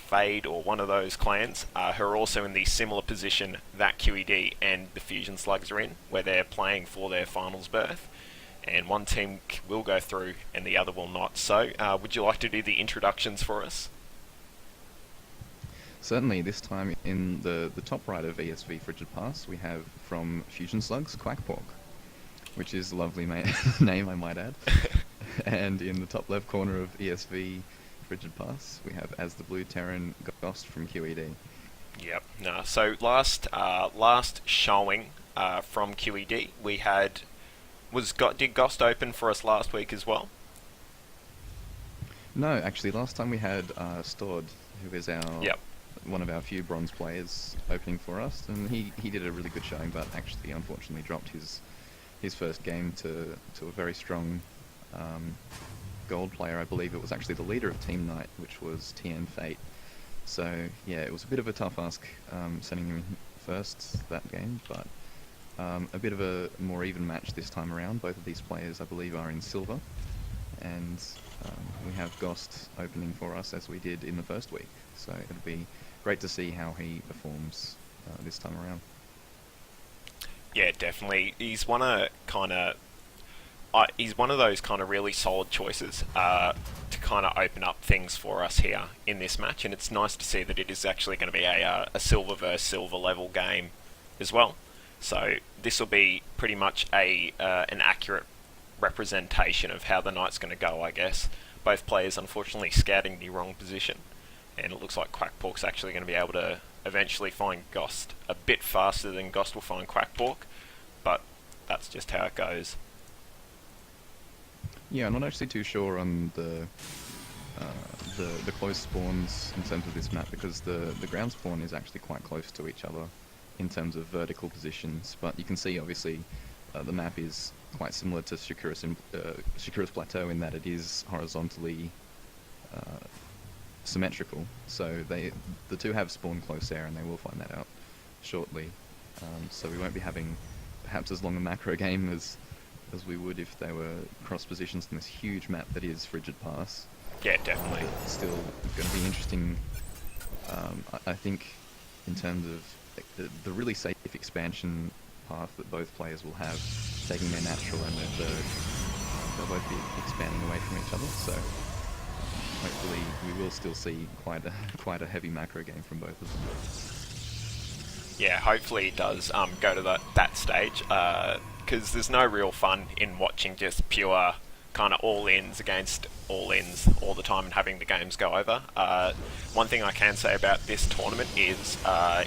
Fade, or one of those clans, who are also in the similar position that QED and the Fusion Slugs are in, where they're playing for their finals berth, and one team will go through and the other will not. So, would you like to do the introductions for us? Certainly. This time in the top right of ESV Frigid Pass, we have from Fusion Slugs, Quackpork, which is a lovely name, I might add. And in the top left corner of ESV Frigid Pass, we have As the Blue Terran Ghost from QED. Yep. No. So last showing from QED, we had did Ghost open for us last week as well? No, actually, last time we had Stored, who is our one of our few bronze players, opening for us, and he did a really good showing, but actually, unfortunately, dropped his first game to a very strong gold player. I believe it was actually the leader of Team Knight, which was TN Fate. So yeah, it was a bit of a tough ask sending him first that game, but a bit of a more even match this time around. Both of these players, I believe, are in silver, and we have Ghost opening for us as we did in the first week. So it'll be great to see how he performs this time around. Yeah, definitely. He's one of those kind of really solid choices to kind of open up things for us here in this match, and it's nice to see that it is actually going to be a silver versus silver level game as well. So this will be pretty much an accurate representation of how the night's going to go, I guess. Both players unfortunately scouting the wrong position, and it looks like Quackpork's actually going to be able to eventually find Ghost a bit faster than Ghost will find Quackpork, but that's just how it goes. Yeah, I'm not actually too sure on the close spawns in terms of this map, because the ground spawn is actually quite close to each other in terms of vertical positions, but you can see obviously the map is quite similar to Shakira's Plateau in that it is horizontally symmetrical, so the two have spawned close there, and they will find that out shortly. So we won't be having perhaps as long a macro game as we would if they were cross positions in this huge map that is Frigid Pass. Yeah, definitely. Still going to be interesting, I think, in terms of the really safe expansion path that both players will have, taking their natural and their third. They'll both be expanding away from each other, so hopefully we will still see quite a heavy macro game from both of them. Yeah, hopefully it does go to that stage, because there's no real fun in watching just pure kind of all-ins against all-ins all the time and having the games go over. One thing I can say about this tournament is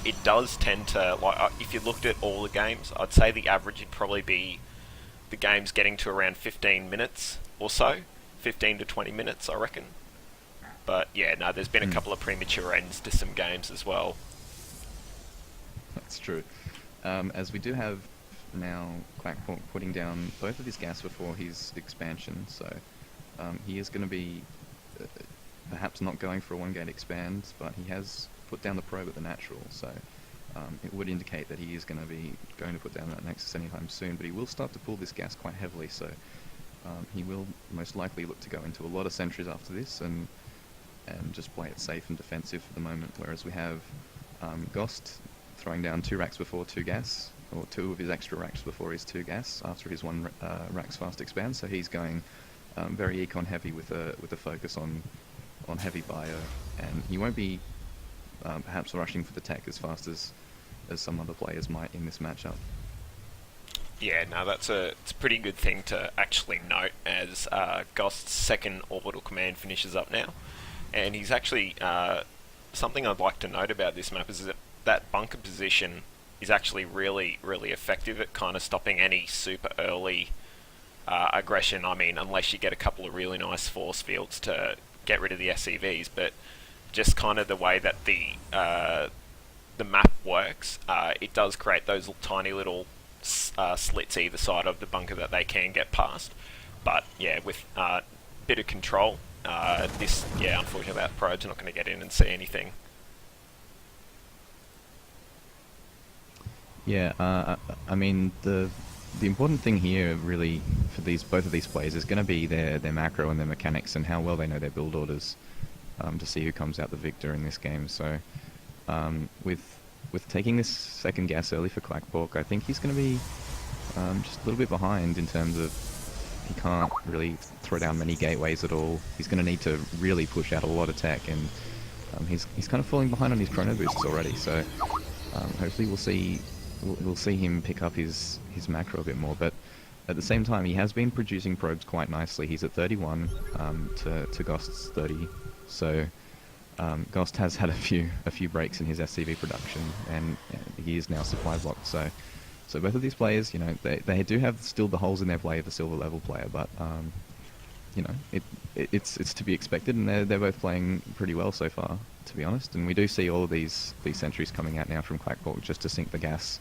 it does tend to, like, if you looked at all the games, I'd say the average would probably be the games getting to around 15 minutes or so, 15 to 20 minutes, I reckon. But yeah, no, there's been a couple of premature ends to some games as well. That's true. As we do have now Quackpork putting down both of his gas before his expansion, so he is going to be perhaps not going for a one-gate expand, but he has put down the probe at the natural, so it would indicate that he is going to put down that Nexus anytime soon, but he will start to pull this gas quite heavily, so he will most likely look to go into a lot of sentries after this and just play it safe and defensive for the moment, whereas we have Ghost throwing down 2 racks before 2 gas, or 2 of his extra racks before his 2 gas after his 1 racks fast expand, so he's going very econ heavy with a focus on heavy bio, and he won't be perhaps rushing for the tech as fast as some other players might in this matchup. Yeah, no, it's a pretty good thing to actually note, as Ghost's second orbital command finishes up now, and he's actually something I'd like to note about this map is that bunker position is actually really, really effective at kind of stopping any super early aggression. I mean, unless you get a couple of really nice force fields to get rid of the SCVs, but just kind of the way that the map works, it does create those tiny little slits either side of the bunker that they can get past. But yeah, with a bit of control, Yeah, unfortunately that probe's not going to get in and see anything. Yeah, I mean the important thing here really for both of these players is going to be their macro and their mechanics and how well they know their build orders to see who comes out the victor in this game. So with taking this second gas early for Quackpork, I think he's going to be just a little bit behind in terms of he can't really throw down many gateways at all. He's going to need to really push out a lot of tech, and he's kind of falling behind on his chrono boosts already. So hopefully we'll see him pick up his macro a bit more. But at the same time, he has been producing probes quite nicely. He's at 31 to Ghost's 30. So Ghost has had a few breaks in his SCV production, and he is now supply blocked. So both of these players, you know, they do have still the holes in their play of a silver level player, but you know, it's to be expected, and they're both playing pretty well so far, to be honest. And we do see all of these sentries coming out now from Quackpork just to sink the gas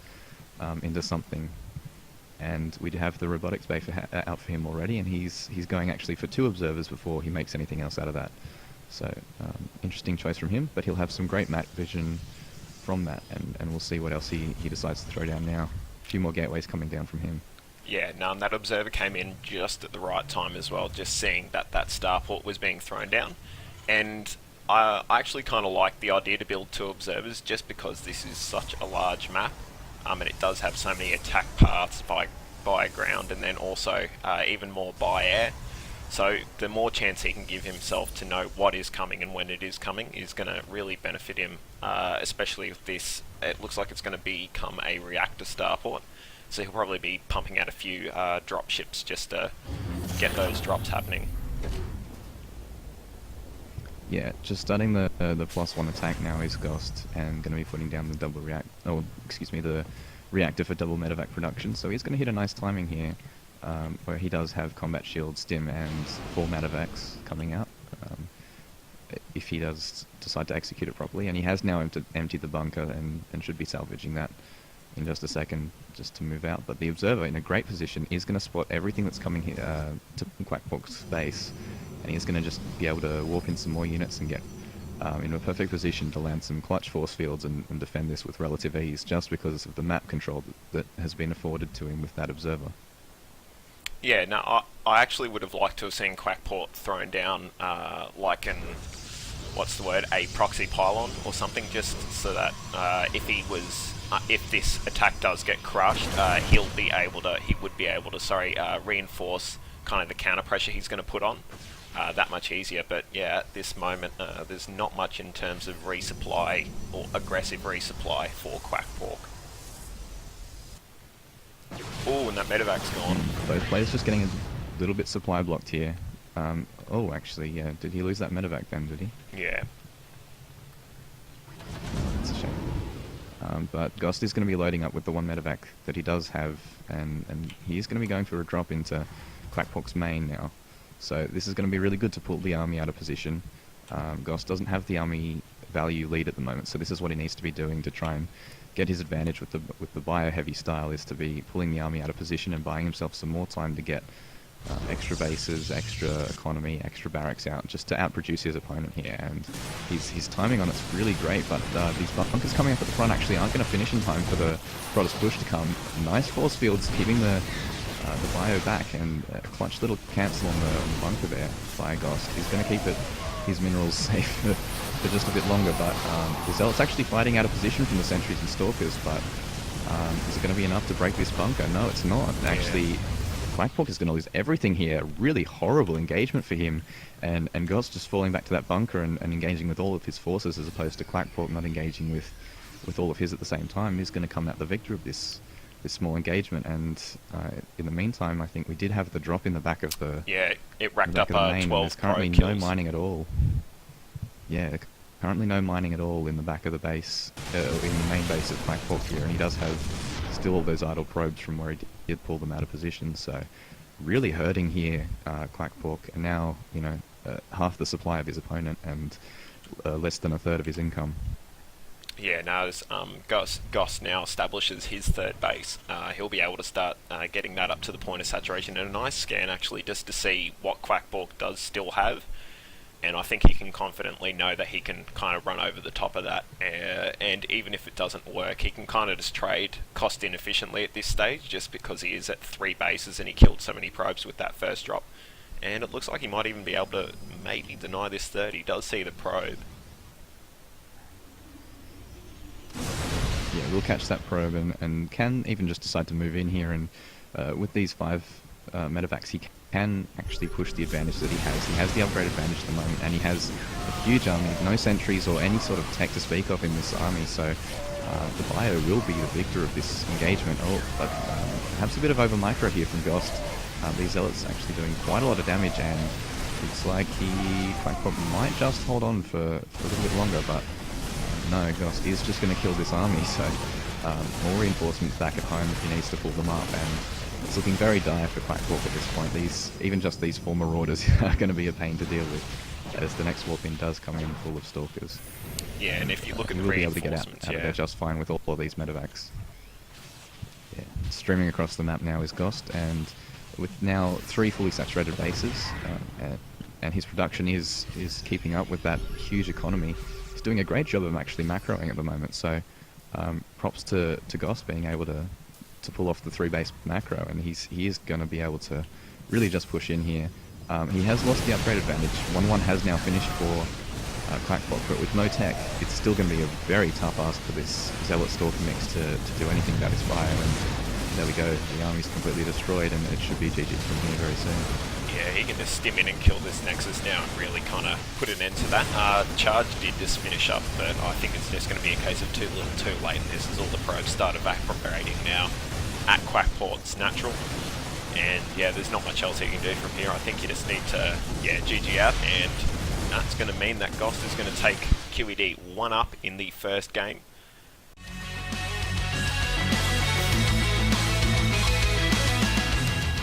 into something. And we do have the robotics bay out for him already, and he's going actually for 2 observers before he makes anything else out of that. So interesting choice from him, but he'll have some great map vision from that, and we'll see what else he decides to throw down now. A few more gateways coming down from him. Yeah, no, and that observer came in just at the right time as well, just seeing that starport was being thrown down. And I actually kind of like the idea to build 2 observers just because this is such a large map, and it does have so many attack paths by ground, and then also even more by air. So the more chance he can give himself to know what is coming and when it is coming is going to really benefit him, especially if this, it looks like it's going to become a reactor starport. So he'll probably be pumping out a few drop ships just to get those drops happening. Yeah, just starting the +1 attack now is Ghost, and going to be putting down the the reactor for double medevac production. So he's going to hit a nice timing here, where he does have combat shield, stim, and 4 medevacs coming out. If he does decide to execute it properly, and he has now emptied the bunker and should be salvaging that in just a second, just to move out. But the observer, in a great position, is going to spot everything that's coming here to Quackpork's base, and he's going to just be able to warp in some more units and get in a perfect position to land some clutch force fields and defend this with relative ease, just because of the map control that has been afforded to him with that observer. Yeah, no, I actually would have liked to have seen Quackpork thrown down like an, a proxy pylon or something, just so that if this attack does get crushed, he would be able to reinforce kind of the counter pressure he's going to put on that much easier. But yeah, at this moment, there's not much in terms of resupply or aggressive resupply for Quackpork. Oh, and that medevac's gone. Both players just getting a little bit supply blocked here. Oh, actually, yeah. Did he lose that medevac then, did he? Yeah. That's a shame. But Ghost is going to be loading up with the 1 medevac that he does have, and he is going to be going for a drop into Quackpork's main now. So this is going to be really good to pull the army out of position. Ghost doesn't have the army value lead at the moment, so this is what he needs to be doing to try and get his advantage with the bio-heavy style, is to be pulling the army out of position and buying himself some more time to get extra bases, extra economy, extra barracks out, just to outproduce his opponent here. And his timing on it's really great, but these bunkers coming up at the front actually aren't going to finish in time for the Protoss push to come. Nice force fields keeping the bio back, and a clutch little cancel on the bunker there by Ghost. He's going to keep his minerals safe for just a bit longer, but the Zealot's actually fighting out of position from the sentries and stalkers, but is it going to be enough to break this bunker? No, it's not. Actually, Quackpork is going to lose everything here. Really horrible engagement for him, and Ghost just falling back to that bunker and engaging with all of his forces, as opposed to Quackpork not engaging with all of his at the same time. He's going to come out the victor of this small engagement. And in the meantime, I think we did have the drop in the back of the it racked up 12 There's currently no mining at all. Yeah, currently no mining at all in the back of the base, in the main base of Quackpork here, and he does have still all those idle probes from where he did pull them out of position. So really hurting here, Quackpork, and now, you know, half the supply of his opponent and less than a third of his income. Yeah, now as Goss now establishes his 3rd base, he'll be able to start getting that up to the point of saturation. And a nice scan actually, just to see what Quackpork does still have. and I think he can confidently know that he can kind of run over the top of that, and even if it doesn't work, he can kind of just trade cost inefficiently at this stage, just because he is at 3 bases and he killed so many probes with that first drop. And it looks like he might even be able to maybe deny this third. He does see the probe. Yeah, we'll catch that probe and can even just decide to move in here, and with these 5 medevacs he can actually push the advantage that he has. He has the upgrade advantage at the moment, and he has a huge army, no sentries or any sort of tech to speak of in this army, so the Bio will be the victor of this engagement. Oh, but perhaps a bit of over micro here from Ghost. These Zealots actually doing quite a lot of damage, and looks like Quackpot might just hold on for a little bit longer, but no, Ghost is just going to kill this army, so more reinforcements back at home if he needs to pull them up, and it's looking very dire for Quackpot at this point. Even just these 4 Marauders are going to be a pain to deal with, as the next warp in does come in full of Stalkers. Yeah, and if you look at the we'll be able to get out yeah, of there just fine with all of these medevacs. Yeah, streaming across the map now is Ghost, and with now 3 fully saturated bases, and his production is keeping up with that huge economy. He's doing a great job of actually macroing at the moment, so props to Ghost being able to pull off the 3 base macro, and he is going to be able to really just push in here. He has lost the upgrade advantage. 1-1 has now finished for Quackpot, but with no tech, it's still going to be a very tough ask for this Zealot Stalker mix to do anything that is fire, and there we go, the army's completely destroyed, and it should be GG from here very soon. Yeah, he can just stim in and kill this Nexus now and really kind of put an end to that. The charge did just finish up, but I think it's just going to be a case of too little too late, and this is all the probes start evaporating now at Quackport's natural. And yeah, there's not much else he can do from here. I think you just need to, yeah, GG out, and that's going to mean that Ghost is going to take QED 1 up in the first game.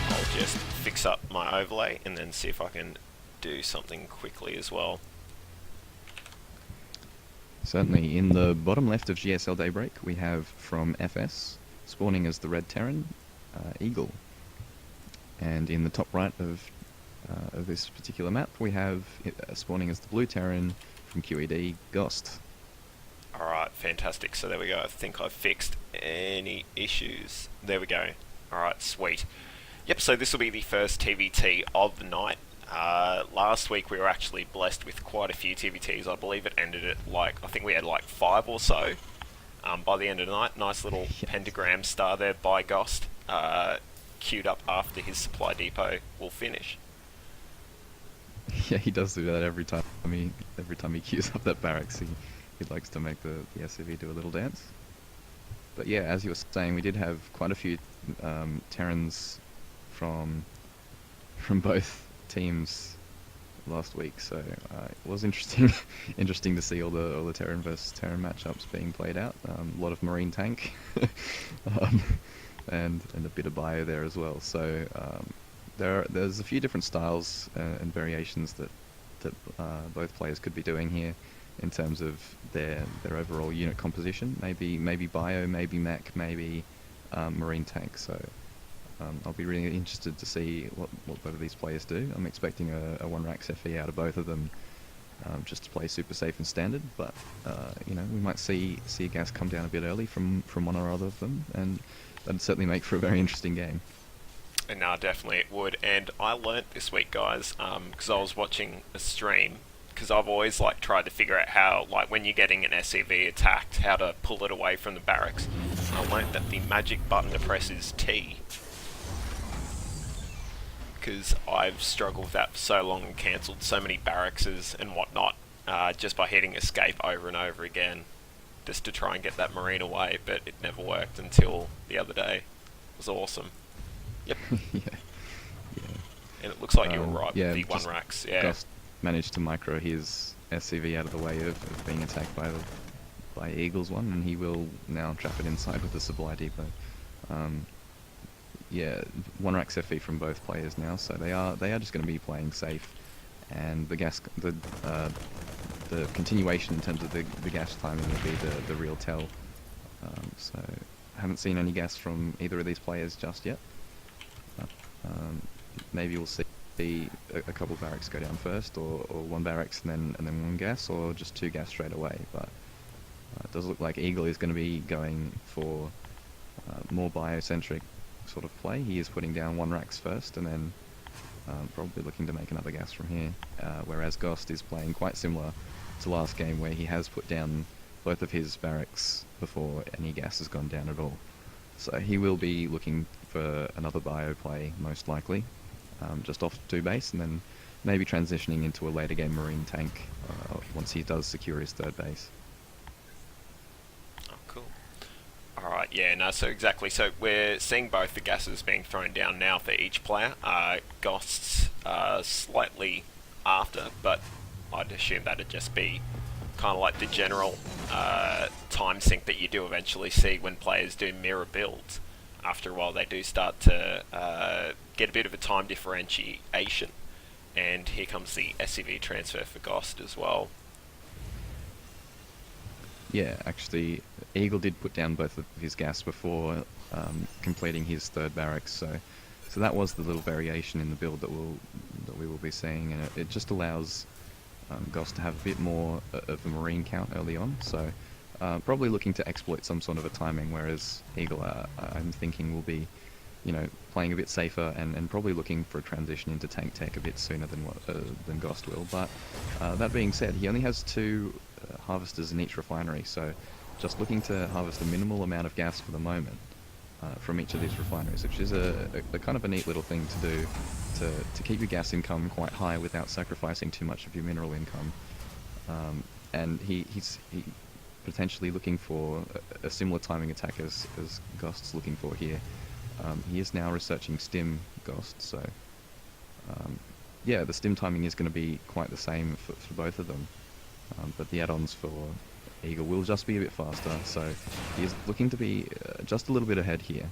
I'll just fix up my overlay and then see if I can do something quickly as well. Certainly, in the bottom left of GSL Daybreak, we have from FS, spawning as the Red Terran, Eagle. And in the top right of this particular map, we have spawning as the Blue Terran from QED, Ghost. Alright, fantastic. So there we go. I think I've fixed any issues. There we go. Alright, sweet. Yep, so this will be the first TVT of the night. Last week we were actually blessed with quite a few TVTs. I believe it ended at I think we had 5 or so by the end of the night. Nice little pentagram star there by Ghost, queued up after his supply depot will finish. Yeah, he does do that every time he queues up that barracks. He likes to make the SCV do a little dance. But yeah, as you were saying, we did have quite a few Terrans from both teams last week, so it was interesting to see all the Terran versus Terran matchups being played out. A lot of Marine tank, and a bit of bio there as well. So there's a few different styles and variations that both players could be doing here in terms of their overall unit composition. Maybe bio, maybe mech, maybe Marine tank. So I'll be really interested to see what both of these players do. I'm expecting a 1-Rax FE out of both of them, just to play super safe and standard, but we might see a gas come down a bit early from one or other of them, and that'd certainly make for a very interesting game. No, definitely it would. And I learnt this week, guys, because I was watching a stream, because I've always tried to figure out how, when you're getting an SCV attacked, how to pull it away from the barracks. I learnt that the magic button to press is T, because I've struggled with that for so long and cancelled so many barracks and whatnot, just by hitting escape over and over again, just to try and get that Marine away, but it never worked until the other day. It was awesome. Yep. yeah. And it looks like you were right with the 1-Rax. Yeah. Ghost managed to micro his SCV out of the way of being attacked by Eagle's one, and he will now trap it inside with the supply depot. 1-Rax FE from both players now, so they are just going to be playing safe, and the continuation in terms of the gas timing will be the real tell. So I haven't seen any gas from either of these players just yet. Maybe we'll see a couple barracks go down first, or one barracks and then one gas, or just two gas straight away. But it does look like Eagle is going to be going for more biocentric sort of play. He is putting down one racks first, and then probably looking to make another gas from here. Whereas Ghost is playing quite similar to last game, where he has put down both of his barracks before any gas has gone down at all. So he will be looking for another bio play, most likely, just off 2 base, and then maybe transitioning into a later game Marine tank once he does secure his 3rd base. Oh, cool. Alright, yeah, no, so exactly. So we're seeing both the gases being thrown down now for each player. Ghost's slightly after, but I'd assume that'd just be kind of like the general time sink that you do eventually see when players do mirror builds. After a while they do start to get a bit of a time differentiation, and here comes the SCV transfer for Ghost as well. Yeah, actually, Eagle did put down both of his gas before completing his 3rd barracks, so that was the little variation in the build that we will be seeing, and it just allows Ghost to have a bit more of a Marine count early on, so probably looking to exploit some sort of a timing, whereas Eagle, I'm thinking, will be, playing a bit safer and probably looking for a transition into tank tech a bit sooner than Ghost will. But that being said, he only has 2 harvesters in each refinery, so just looking to harvest a minimal amount of gas for the moment from each of these refineries, which is a kind of a neat little thing to do to keep your gas income quite high without sacrificing too much of your mineral income. And he's potentially looking for a similar timing attack as Ghost's looking for here. He is now researching stim Ghost, so yeah, the stim timing is going to be quite the same for both of them, but the add-ons for Eagle will just be a bit faster, so he is looking to be just a little bit ahead here.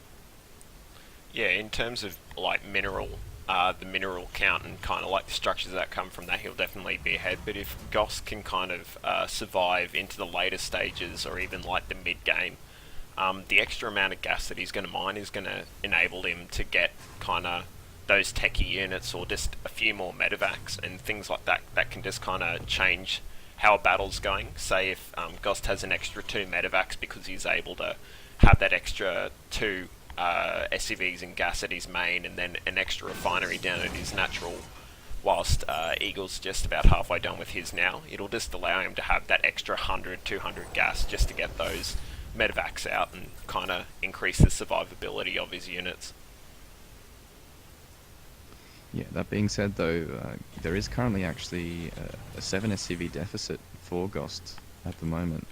Yeah, in terms of like the mineral count and kind of like the structures that come from that, he'll definitely be ahead. But if Ghost can kind of survive into the later stages or even like the mid game, the extra amount of gas that he's going to mine is going to enable him to get kind of those techie units or just a few more medevacs and things like that that can just kind of change how a battle's going. Say if Ghost has an extra 2 medevacs because he's able to have that extra 2 SCVs and gas at his main, and then an extra refinery down at his natural, whilst Eagle's just about halfway done with his now. It'll just allow him to have that extra 100, 200 gas just to get those medevacs out and kind of increase the survivability of his units. Yeah, that being said though, there is currently actually a 7 SCV deficit for Ghost at the moment,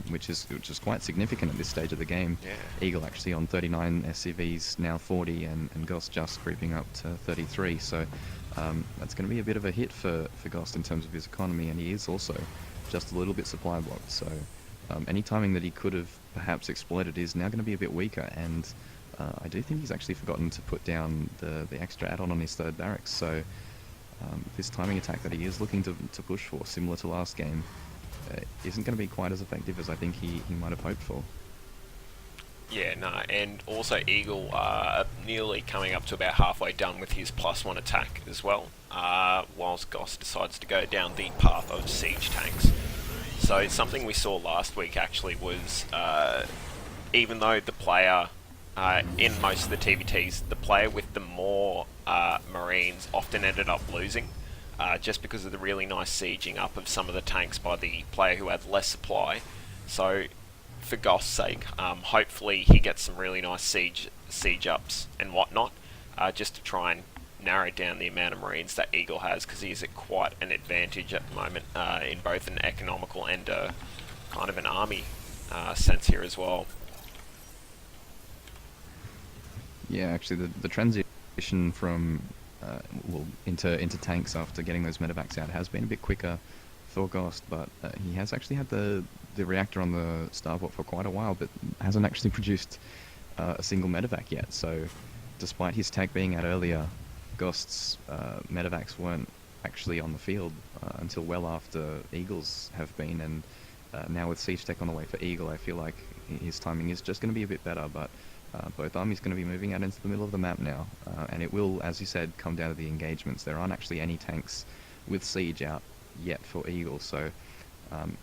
which is quite significant at this stage of the game. Yeah. Eagle actually on 39 SCVs, now 40, and Ghost just creeping up to 33, so that's going to be a bit of a hit for Ghost in terms of his economy, and he is also just a little bit supply blocked, so any timing that he could have perhaps exploited is now going to be a bit weaker, and I do think he's actually forgotten to put down the extra add-on his 3rd barracks, so this timing attack that he is looking to push for, similar to last game, isn't going to be quite as effective as I think he might have hoped for. Yeah, no, and also Eagle nearly coming up to about halfway done with his +1 attack as well, whilst Ghost decides to go down the path of siege tanks. So something we saw last week actually was, even though the player, in most of the TVTs, the player with the more Marines often ended up losing, just because of the really nice sieging up of some of the tanks by the player who had less supply. So for Ghost's sake, hopefully he gets some really nice siege ups and whatnot, just to try and narrow down the amount of Marines that Eagle has, because he's at quite an advantage at the moment, in both an economical and kind of an army sense here as well. Yeah, actually the transition from into tanks after getting those medevacs out has been a bit quicker for Ghost, but he has actually had the reactor on the starport for quite a while, but hasn't actually produced a single medevac yet. So despite his tag being out earlier, Ghost's medevacs weren't actually on the field until well after Eagles have been, and now with siege tech on the way for Eagle, I feel like his timing is just going to be a bit better, but Both armies going to be moving out into the middle of the map now, and it will, as you said, come down to the engagements. There aren't actually any tanks with siege out yet for Eagle, so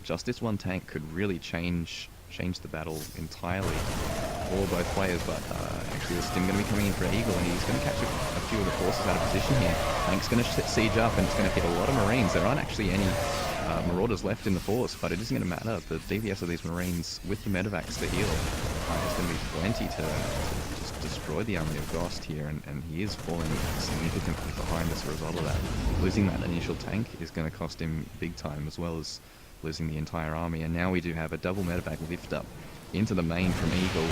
just this one tank could really change the battle entirely for both players. But actually, there's Stim going to be coming in for Eagle, and he's going to catch a few of the forces out of position here. Tank's going to siege up, and it's going to hit a lot of Marines. There aren't actually any Marauders left in the force, but it isn't going to matter. The DPS of these Marines with the medevacs to heal is going to be plenty to just destroy the army of Ghost here, and he is falling significantly behind as a result of that. Losing that initial tank is going to cost him big time, as well as losing the entire army. And now we do have a double medevac lift up into the main from Eagle.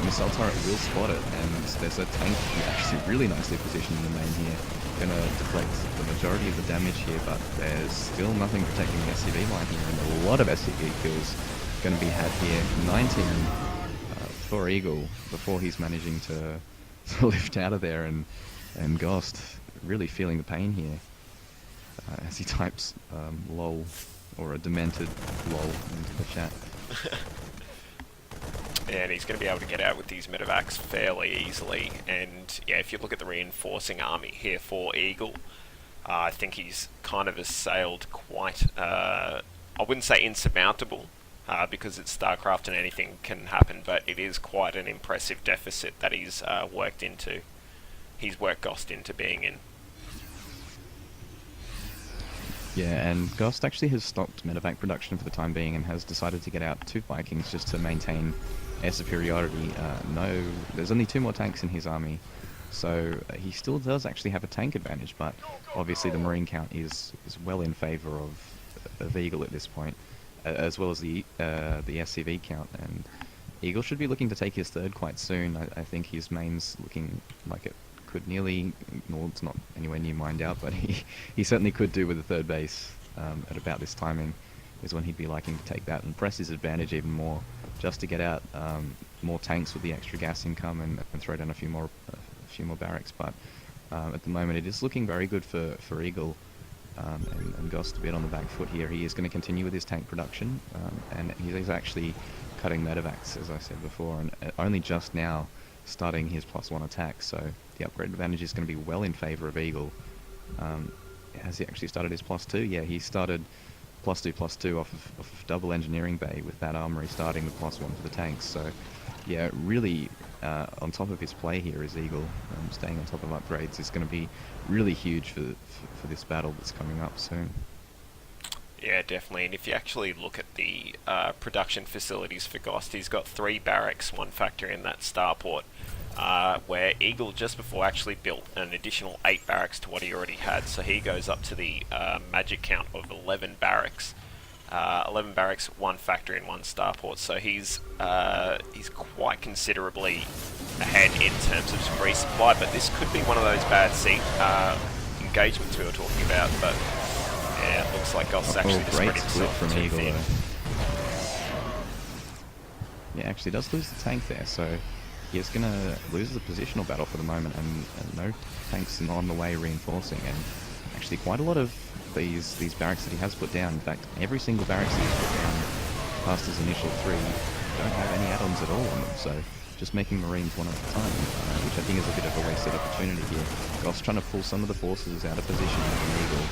Missile turret will spot it, and there's a tank actually really nicely positioned in the main here. Gonna deflect the majority of the damage here, but there's still nothing protecting the SCV line here, and a lot of SCV kills gonna be had here. 19 for Eagle before he's managing to lift out of there, and Ghost really feeling the pain here as he types lol, or a demented lol into the chat. And he's going to be able to get out with these medevacs fairly easily. And yeah, if you look at the reinforcing army here for Eagle, I think he's kind of assailed quite, I wouldn't say insurmountable, because it's StarCraft and anything can happen, but it is quite an impressive deficit that he's worked Ghost into being in. Yeah, and Ghost actually has stopped medevac production for the time being and has decided to get out 2 Vikings just to maintain air superiority. There's only 2 more tanks in his army, so he still does actually have a tank advantage, but obviously the Marine count is well in favour of Eagle at this point, as well as the SCV count, and Eagle should be looking to take his 3rd quite soon. I think his main's looking like it could nearly, well, it's not anywhere near mined out, but he certainly could do with a 3rd base at about this timing is when he'd be liking to take that and press his advantage even more, just to get out more tanks with the extra gas income and throw down a few more barracks. But at the moment it is looking very good for Eagle, and Ghost a bit on the back foot here. He is going to continue with his tank production, and he's actually cutting medevacs, as I said before, and only just now starting his +1 attack, so the upgrade advantage is going to be well in favour of Eagle. Has he actually started his +2? Yeah, he started +2/+2 off of double engineering bay, with that armory starting the +1 for the tanks. So yeah, really on top of his play here is Eagle. Staying on top of upgrades is going to be really huge for this battle that's coming up soon. Yeah, definitely. And if you actually look at the production facilities for Ghost, he's got 3 barracks, 1 factory in that starport, where Eagle just before actually built an additional 8 barracks to what he already had. So he goes up to the magic count of 11 barracks. 11 barracks, 1 factory and 1 starport. So he's quite considerably ahead in terms of some resupply, but this could be one of those bad seat engagements we were talking about. But yeah, it looks like Ghost's actually just spread himself from too Eagle, thin. Yeah, actually does lose the tank there, so he is going to lose the positional battle for the moment, and no tanks on the way reinforcing, and actually quite a lot of these barracks that he has put down. In fact, every single barracks that he's put down past his initial 3 don't have any add-ons at all on them, so just making Marines one at a time, which I think is a bit of a wasted opportunity here. Ghost trying to pull some of the forces out of position with Eagle,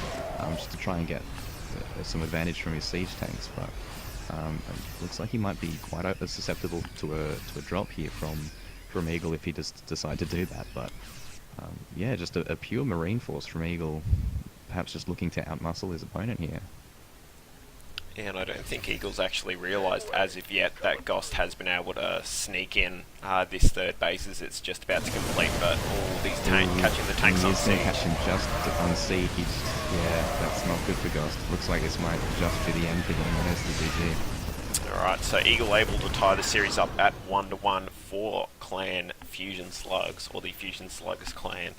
just to try and get some advantage from his siege tanks, but it looks like he might be quite susceptible to a drop here from Eagle if he does decide to do that. But yeah, just a pure Marine force from Eagle, perhaps just looking to outmuscle his opponent here. And I don't think Eagle's actually realised as of yet that Ghost has been able to sneak in this 3rd base as it's just about to complete, but all these catching the tanks on siege. Catch him just on siege. Yeah, that's not good for Ghost. Looks like this might just be the end for him. There's the GG. Alright, so Eagle able to tie the series up at 1-1 for clan Fusion Slugs, or the Fusion Slugs clan.